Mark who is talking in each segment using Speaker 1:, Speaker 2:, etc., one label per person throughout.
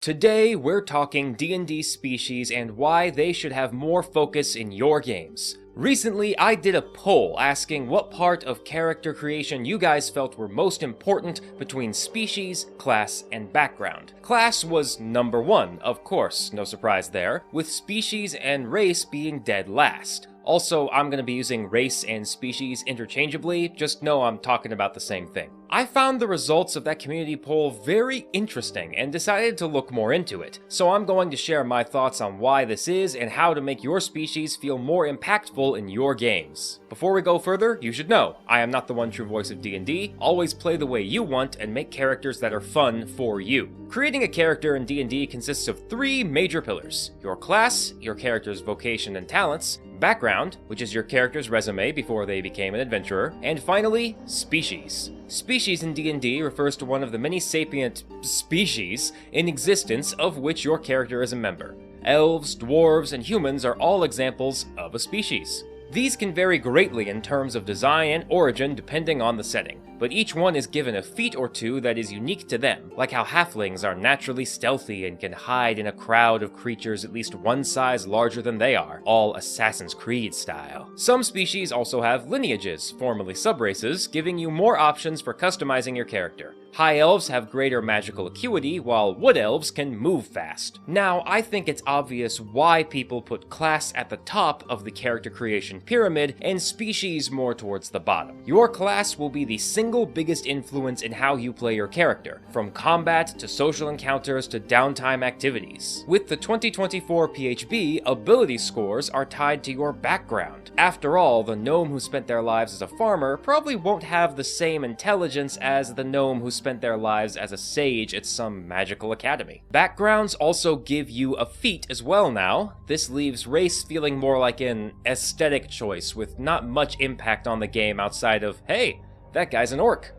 Speaker 1: Today, we're talking D&D species and why they should have more focus in your games. Recently, I did a poll asking what part of character creation you guys felt were most important between species, class, and background. Class was number one, of course, no surprise there, with species and race being dead last. Also, I'm going to be using race and species interchangeably, just know I'm talking about the same thing. I found the results of that community poll very interesting and decided to look more into it, so I'm going to share my thoughts on why this is and how to make your species feel more impactful in your games. Before we go further, you should know, I am not the one true voice of D&D, always play the way you want and make characters that are fun for you. Creating a character in D&D consists of three major pillars: your class, your character's vocation and talents, background, which is your character's resume before they became an adventurer, and finally, species. Species in D&D refers to one of the many sapient species in existence of which your character is a member. Elves, dwarves, and humans are all examples of a species. These can vary greatly in terms of design and origin depending on the setting, but each one is given a feat or two that is unique to them, like how halflings are naturally stealthy and can hide in a crowd of creatures at least one size larger than they are, all Assassin's Creed style. Some species also have lineages, formerly subraces, giving you more options for customizing your character. High elves have greater magical acuity, while wood elves can move fast. Now, I think it's obvious why people put class at the top of the character creation pyramid and species more towards the bottom. Your class will be the single biggest influence in how you play your character, from combat to social encounters to downtime activities. With the 2024 PHB, ability scores are tied to your background. After all, the gnome who spent their lives as a farmer probably won't have the same intelligence as the gnome who spent their lives as a sage at some magical academy. Backgrounds also give you a feat as well now. This leaves race feeling more like an aesthetic choice with not much impact on the game outside of, hey, that guy's an orc.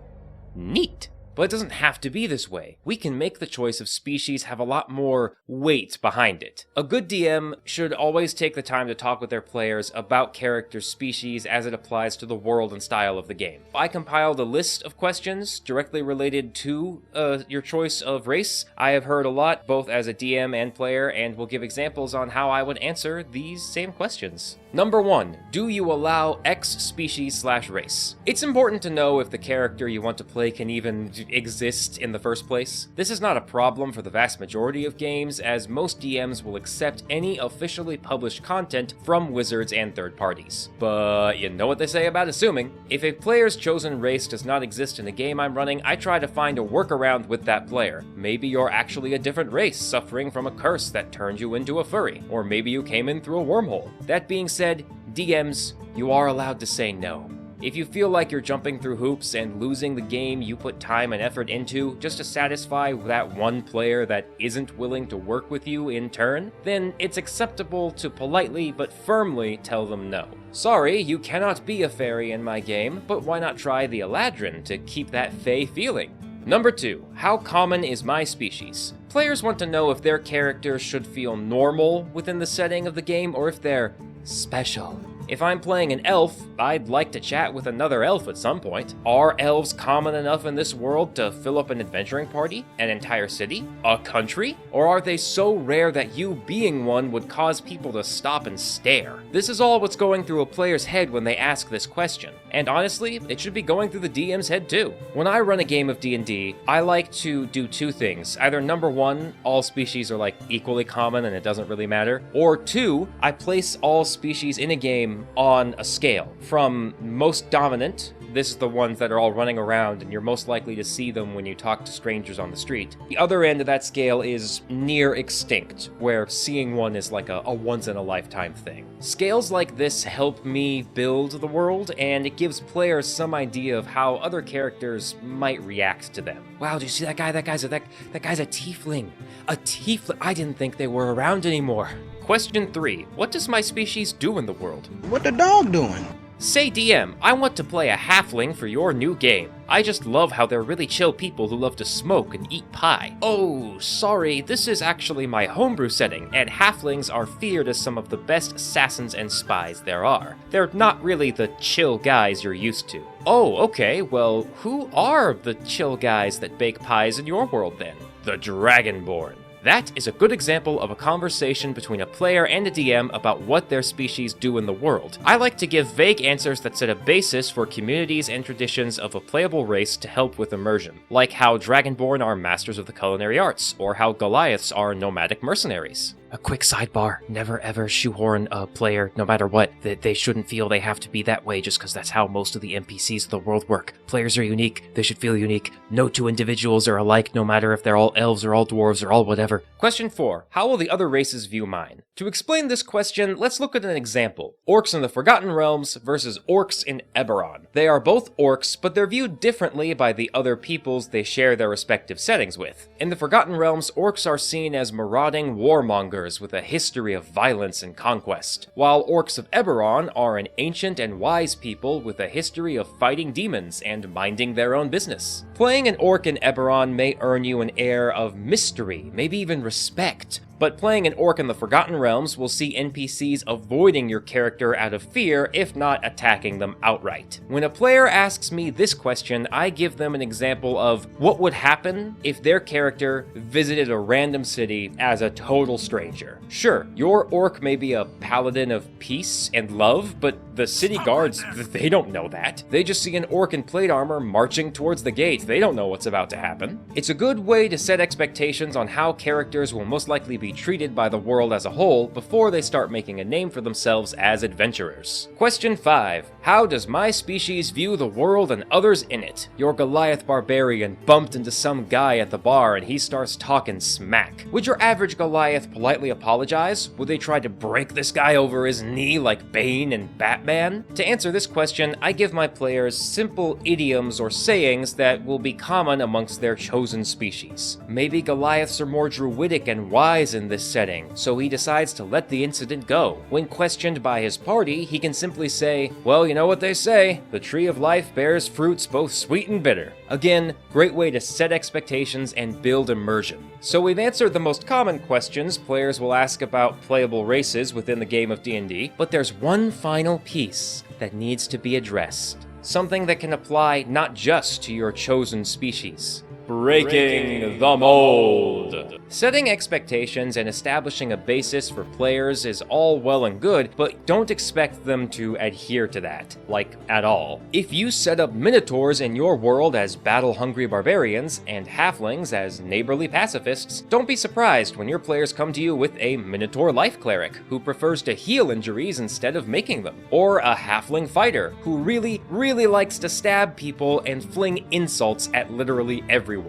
Speaker 1: Neat. But it doesn't have to be this way. We can make the choice of species have a lot more weight behind it. A good DM should always take the time to talk with their players about character species as it applies to the world and style of the game. I compiled a list of questions directly related to your choice of race. I have heard a lot, both as a DM and player, and will give examples on how I would answer these same questions. Number 1, do you allow X species/race? It's important to know if the character you want to play can even exist in the first place. This is not a problem for the vast majority of games, as most DMs will accept any officially published content from wizards and third parties. But you know what they say about assuming. If a player's chosen race does not exist in a game I'm running, I try to find a workaround with that player. Maybe you're actually a different race, suffering from a curse that turned you into a furry, or maybe you came in through a wormhole. That being said, DMs, you are allowed to say no. If you feel like you're jumping through hoops and losing the game you put time and effort into just to satisfy that one player that isn't willing to work with you in turn, then it's acceptable to politely but firmly tell them no. Sorry, you cannot be a fairy in my game, but why not try the Eladrin to keep that fey feeling? Number 2, how common is my species? Players want to know if their characters should feel normal within the setting of the game or if they're special. If I'm playing an elf, I'd like to chat with another elf at some point. Are elves common enough in this world to fill up an adventuring party? An entire city? A country? Or are they so rare that you being one would cause people to stop and stare? This is all what's going through a player's head when they ask this question. And honestly, it should be going through the DM's head too. When I run a game of D&D, I like to do two things. Either number 1, all species are like equally common and it doesn't really matter. Or 2, I place all species in a game on a scale. From most dominant, this is the ones that are all running around and you're most likely to see them when you talk to strangers on the street. The other end of that scale is near extinct, where seeing one is like a once-in-a-lifetime thing. Scales like this help me build the world, and it gives players some idea of how other characters might react to them. Wow, do you see that guy? That guy's a tiefling. A tiefling? I didn't think they were around anymore. Question 3. What does my species do in the world?
Speaker 2: What the dog doing?
Speaker 1: Say DM, I want to play a halfling for your new game. I just love how they're really chill people who love to smoke and eat pie. Oh, sorry, this is actually my homebrew setting, and halflings are feared as some of the best assassins and spies there are. They're not really the chill guys you're used to. Oh, okay, well, who are the chill guys that bake pies in your world then? The Dragonborn. That is a good example of a conversation between a player and a DM about what their species do in the world. I like to give vague answers that set a basis for communities and traditions of a playable race to help with immersion, like how Dragonborn are masters of the culinary arts, or how Goliaths are nomadic mercenaries. A quick sidebar, never ever shoehorn a player, no matter what, that they shouldn't feel they have to be that way just because that's how most of the NPCs of the world work. Players are unique, they should feel unique. No two individuals are alike, no matter if they're all elves or all dwarves or all whatever. Question 4. How will the other races view mine? To explain this question, let's look at an example. Orcs in the Forgotten Realms versus orcs in Eberron. They are both orcs, but they're viewed differently by the other peoples they share their respective settings with. In the Forgotten Realms, orcs are seen as marauding warmongers with a history of violence and conquest, while orcs of Eberron are an ancient and wise people with a history of fighting demons and minding their own business. Playing an orc in Eberron may earn you an air of mystery, maybe even respect, but playing an orc in the Forgotten Realms will see NPCs avoiding your character out of fear, if not attacking them outright. When a player asks me this question, I give them an example of what would happen if their character visited a random city as a total stranger. Sure, your orc may be a paladin of peace and love, but the city guards, they don't know that. They just see an orc in plate armor marching towards the gate. They don't know what's about to happen. It's a good way to set expectations on how characters will most likely be treated by the world as a whole before they start making a name for themselves as adventurers. Question 5. How does my species view the world and others in it? Your Goliath barbarian bumped into some guy at the bar and he starts talking smack. Would your average Goliath politely apologize? Would they try to break this guy over his knee like Bane and Batman? To answer this question, I give my players simple idioms or sayings that will be common amongst their chosen species. Maybe Goliaths are more druidic and wise in this setting, so he decides to let the incident go. When questioned by his party, he can simply say, well, you know what they say, the tree of life bears fruits both sweet and bitter. Again, great way to set expectations and build immersion. So we've answered the most common questions players will ask about playable races within the game of D&D, but there's one final piece that needs to be addressed. Something that can apply not just to your chosen species. Breaking the mold. Setting expectations and establishing a basis for players is all well and good, but don't expect them to adhere to that, like, at all. If you set up minotaurs in your world as battle-hungry barbarians and halflings as neighborly pacifists, don't be surprised when your players come to you with a minotaur life cleric who prefers to heal injuries instead of making them, or a halfling fighter who really likes to stab people and fling insults at literally everyone.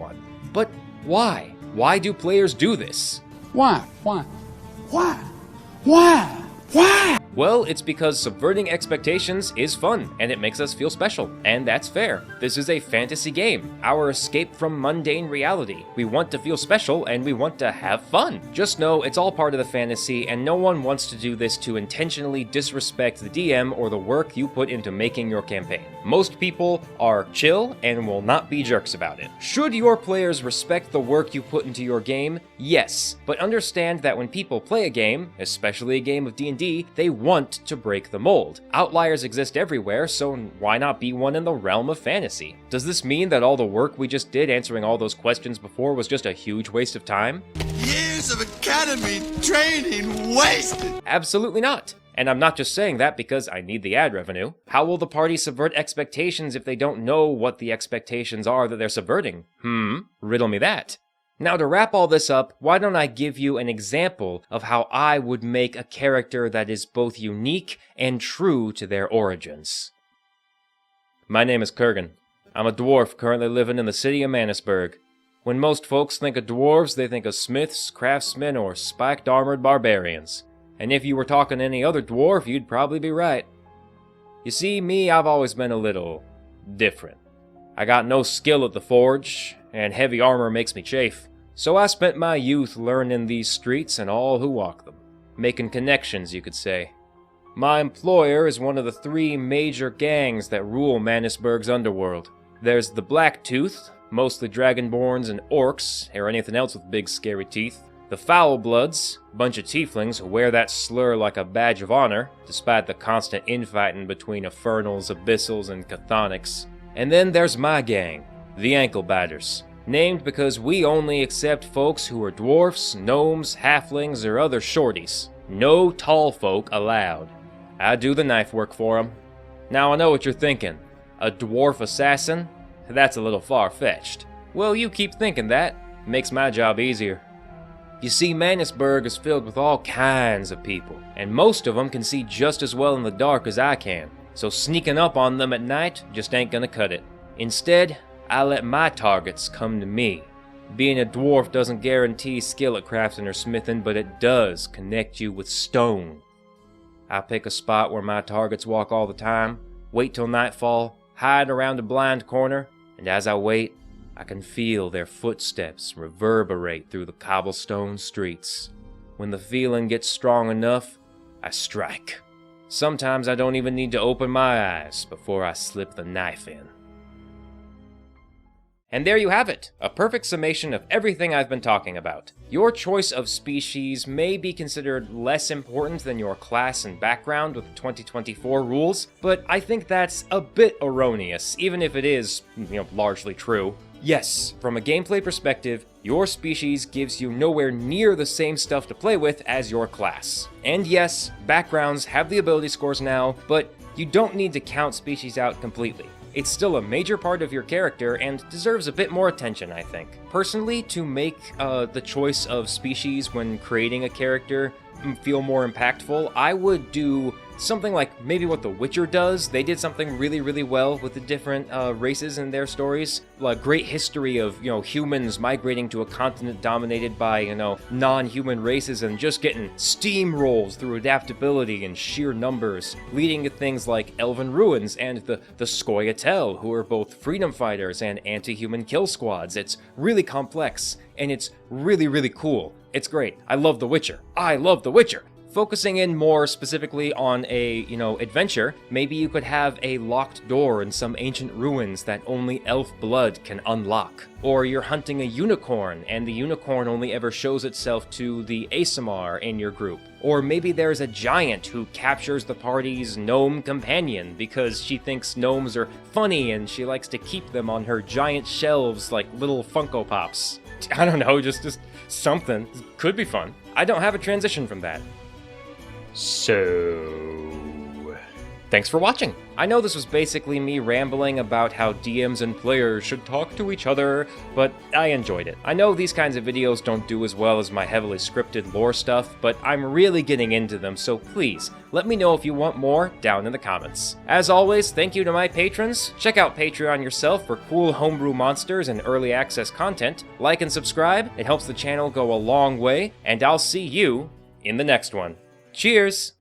Speaker 1: But why? Why do players do this?
Speaker 2: Why?
Speaker 1: Well, it's because subverting expectations is fun, and it makes us feel special, and that's fair. This is a fantasy game, our escape from mundane reality. We want to feel special, and we want to have fun. Just know it's all part of the fantasy, and no one wants to do this to intentionally disrespect the DM or the work you put into making your campaign. Most people are chill and will not be jerks about it. Should your players respect the work you put into your game? Yes, but understand that when people play a game, especially a game of D&D, they want to break the mold. Outliers exist everywhere, so why not be one in the realm of fantasy? Does this mean that all the work we just did answering all those questions before was just a huge waste of time?
Speaker 2: Years of academy training wasted!
Speaker 1: Absolutely not. And I'm not just saying that because I need the ad revenue. How will the party subvert expectations if they don't know what the expectations are that they're subverting? Riddle me that. Now to wrap all this up, why don't I give you an example of how I would make a character that is both unique and true to their origins. My name is Kurgan. I'm a dwarf currently living in the city of Manasburg. When most folks think of dwarves, they think of smiths, craftsmen, or spiked armored barbarians. And if you were talking to any other dwarf, you'd probably be right. You see, me, I've always been a little different. I got no skill at the forge, and heavy armor makes me chafe. So I spent my youth learning these streets and all who walk them. Making connections, you could say. My employer is one of the 3 major gangs that rule Manasburg's underworld. There's the Black Tooth, mostly dragonborns and orcs, or anything else with big scary teeth. The Foul Bloods, bunch of tieflings who wear that slur like a badge of honor, despite the constant infighting between Infernals, Abyssals, and Chthonics. And then there's my gang, the Ankle Biters. Named because we only accept folks who are dwarfs, gnomes, halflings, or other shorties. No tall folk allowed. I do the knife work for 'em. Now I know what you're thinking. A dwarf assassin? That's a little far-fetched. Well, you keep thinking that. Makes my job easier. You see, Manusburg is filled with all kinds of people, and most of them can see just as well in the dark as I can, so sneaking up on them at night just ain't gonna cut it. Instead, I let my targets come to me. Being a dwarf doesn't guarantee skill at crafting or smithing, but it does connect you with stone. I pick a spot where my targets walk all the time, wait till nightfall, hide around a blind corner, and as I wait, I can feel their footsteps reverberate through the cobblestone streets. When the feeling gets strong enough, I strike. Sometimes I don't even need to open my eyes before I slip the knife in. And there you have it, a perfect summation of everything I've been talking about. Your choice of species may be considered less important than your class and background with 2024 rules, but I think that's a bit erroneous, even if it is, largely true. Yes, from a gameplay perspective, your species gives you nowhere near the same stuff to play with as your class. And yes, backgrounds have the ability scores now, but you don't need to count species out completely. It's still a major part of your character and deserves a bit more attention, I think. Personally, to make the choice of species when creating a character feel more impactful, I would do something like maybe what The Witcher does. They did something really, really well with the different races in their stories. A great history of, humans migrating to a continent dominated by, non-human races and just getting steamrolled through adaptability and sheer numbers, leading to things like Elven Ruins and the Scoia'tael, who are both freedom fighters and anti-human kill squads. It's really complex, and it's really, really cool. It's great. I love The Witcher. I love The Witcher! Focusing in more specifically on a, adventure, maybe you could have a locked door in some ancient ruins that only elf blood can unlock. Or you're hunting a unicorn, and the unicorn only ever shows itself to the Aasimar in your group. Or maybe there's a giant who captures the party's gnome companion because she thinks gnomes are funny and she likes to keep them on her giant shelves like little Funko Pops. I don't know, just something. Could be fun. I don't have a transition from that. So, thanks for watching. I know this was basically me rambling about how DMs and players should talk to each other, but I enjoyed it. I know these kinds of videos don't do as well as my heavily scripted lore stuff, but I'm really getting into them, so please, let me know if you want more down in the comments. As always, thank you to my patrons. Check out Patreon yourself for cool homebrew monsters and early access content. Like and subscribe, it helps the channel go a long way, and I'll see you in the next one. Cheers!